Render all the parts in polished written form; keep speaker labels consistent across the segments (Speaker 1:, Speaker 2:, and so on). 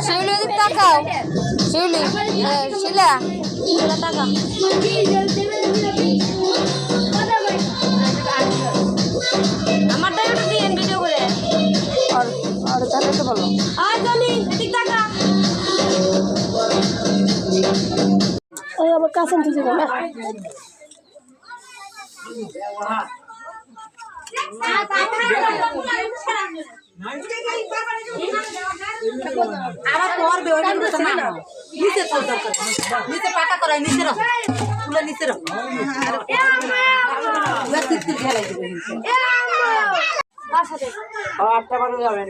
Speaker 1: শিউলি ওদিক তাকাও, শিউলি শিলা তাকা। আমার টাইমটা দিয়ে ভিডিও করে আর তাহলে তো বলো আমার কাছে তুই যাবে
Speaker 2: আবার পড়বে ওটা না নিচে তো দরকার নিচে পাকা করে নিচে রাখো তুলে নিচে রাখো আর তিল খেলাই দিবে আটটা বাজে যাবে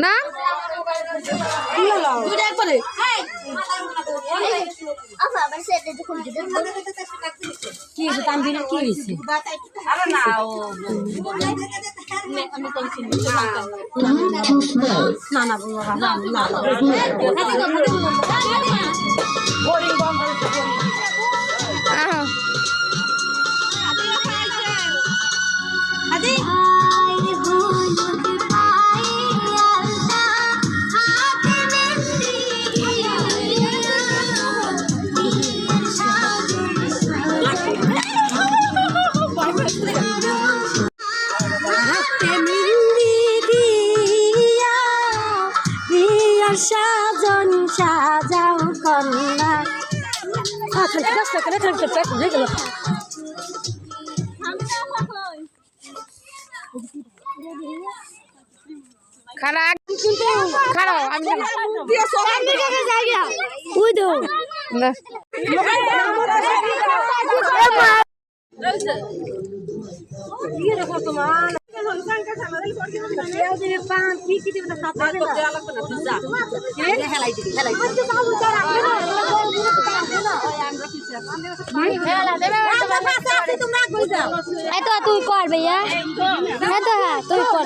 Speaker 1: না
Speaker 2: কি দাম দিলে কি হয়েছে না না
Speaker 1: সাজন সাজাও কন্যা খারাপ খারাপ আমি তুই কর ভাইয়া হ্যাঁ তো হ্যাঁ তুই কর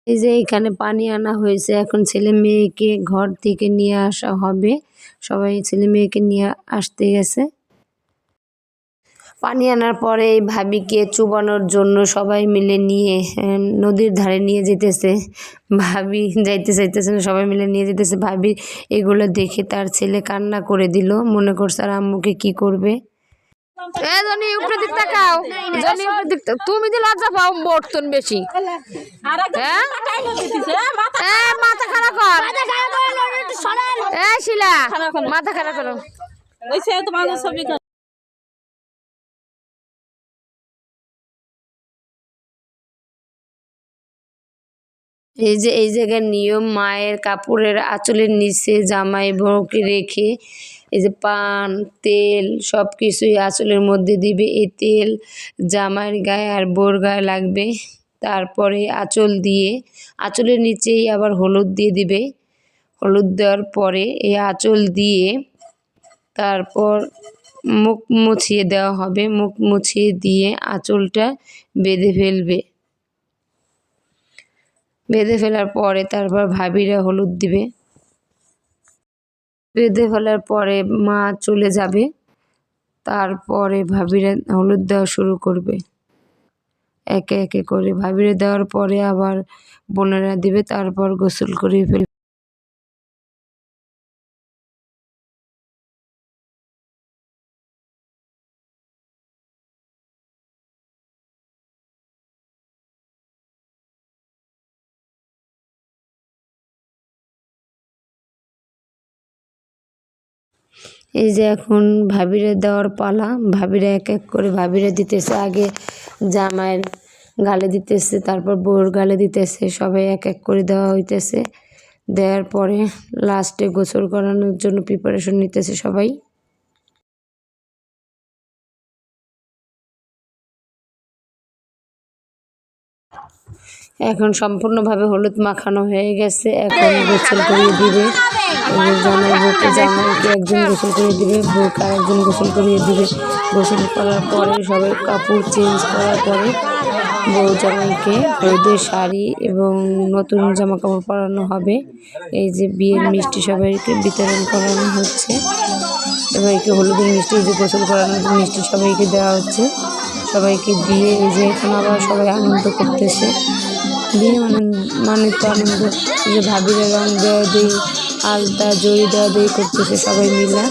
Speaker 1: এই যে এখানে পানি আনা হয়েছে, এখন ছেলে মেয়েকে ঘর থেকে নিয়ে আসা হবে। সবাই ছেলে মেয়েকে নিয়ে আসতে গেছে। পানি আনার পরে এই ভাবিকে চুবানোর জন্য সবাই মিলে নিয়ে নদীর ধারে নিয়ে যেতেছে। ভাবি যাইতে চাইতেছে না, সবাই মিলে নিয়ে যেতেছে। ভাবি এগুলো দেখে তার ছেলে কান্না করে দিল, মনে করছে আর আম্মুকে কি করবে। তুমি যে লজ্জা পাও বর্তন বেশি মাথা খারাপ কর শিলা মাথা খারাপ করো এই জায়গার নিয়ম, মায়ের কাপড়ের আঁচলের নিচে জামাই বউকে রেখে এই যে পান তেল সব কিছুই আঁচলের মধ্যে দিবে। এই তেল জামাইয়ের গায়ে আর বউর গায়ে লাগবে। তারপরে আঁচল দিয়ে আঁচলের নিচেই আবার হলুদ দিয়ে দিবে। হলুদ দেওয়ার পরে এই আঁচল দিয়ে তারপর মুখ মুছিয়ে দেওয়া হবে। মুখ মুছিয়ে দিয়ে আঁচলটা বেঁধে ফেলবে। বেঁধে ফেলার পরে তারপর ভাবিরা হলুদ দিবে। বেঁধে ফেলার পরে মা চলে যাবে, তারপরে ভাবিরা হলুদ দেওয়া শুরু করবে একে একে করে। ভাবিরা দেওয়ার পরে আবার বোনেরা দিবে, তারপর গোসল করে ফেলবে। এই যে এখন ভাবিরা দেওয়ার পালা। ভাবিরা এক এক করে ভাবিরা দিতেছে। আগে জামাইয়ের গালে দিতেছে, তারপর বউর গালে দিতেছে। সবাই এক এক করে দেওয়া হইতেছে। দেওয়ার পরে লাস্টে গোসল করানোর জন্য প্রিপারেশন নিতেছে সবাই। এখন সম্পূর্ণভাবে হলুদ মাখানো হয়ে গেছে। এখন গোসল করিয়ে দিবে জামাই বউকে, জামাইকে একজন গোসল করিয়ে দিবে, বউকে আরেকজন গোসল করিয়ে দিবে। গোসল করার পরে সবাই কাপড় চেঞ্জ করার পরে বউ জামাইকে হলুদের শাড়ি এবং নতুন জামা কাপড় পরানো হবে। এই যে বিয়ের মিষ্টি সবাইকে বিতরণ করানো হচ্ছে, সবাইকে হলুদের মিষ্টি, এই যে গোসল করানোর মিষ্টি সবাইকে দেওয়া হচ্ছে। সবাইকে দিয়ে এই যে এখন আবার সবাই আনন্দ করতেছে। বিয়ে মানে তো আনন্দ, এই যে ভাবিরা রং দেওয়া দিই, আলতা জড়ি দেওয়া দিই করতেছে সবাই মিলে,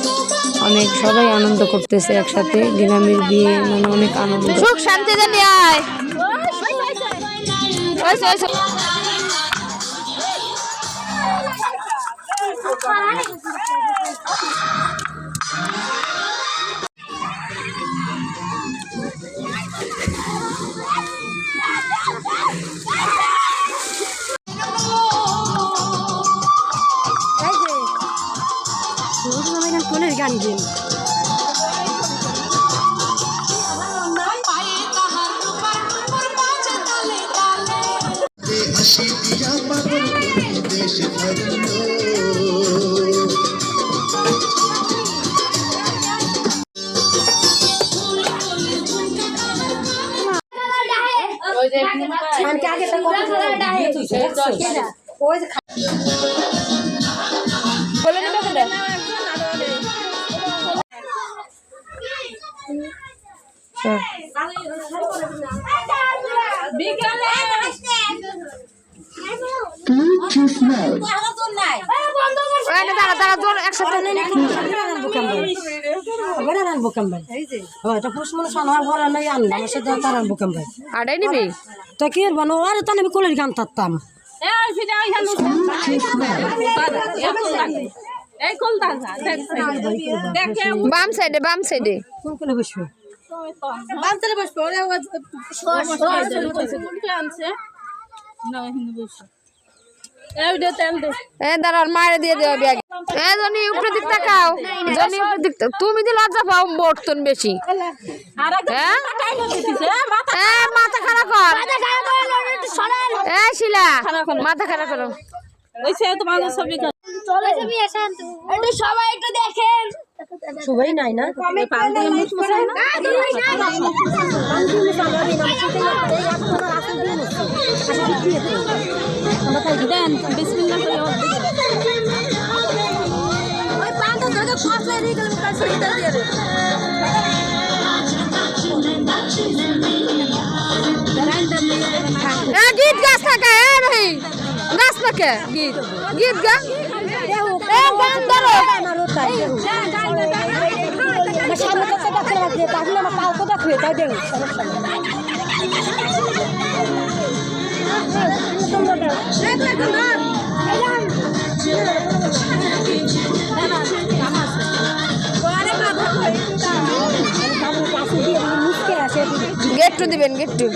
Speaker 1: অনেক সবাই আনন্দ করতেছে একসাথে। গ্রামের বিয়ে মানে অনেক আনন্দ, সুখ শান্তি জানি আয়। গান দিন আড়াই নিবি তো কি বানো আর তো আমি কোলের গান থাকতাম বাম সাইডে কোন কোলে বসবে বাম সাইডে বসবে দাঁড়ান মারে দিয়ে দেওয়া ব্যাগ। জনি উপরে দিক তাকাও, জনি উপরে দিক, তুমি তো লজ্জা পাও বর্তন বেশি। মাথা খারাপ কর, শিলা মাথা খারাপ করো। সবাই একটু দেখেন, সবাই নাই না গীত গাছ থাকে গাছ থাকে গীত গীত গা গেট্টু দিবেন গেট্টু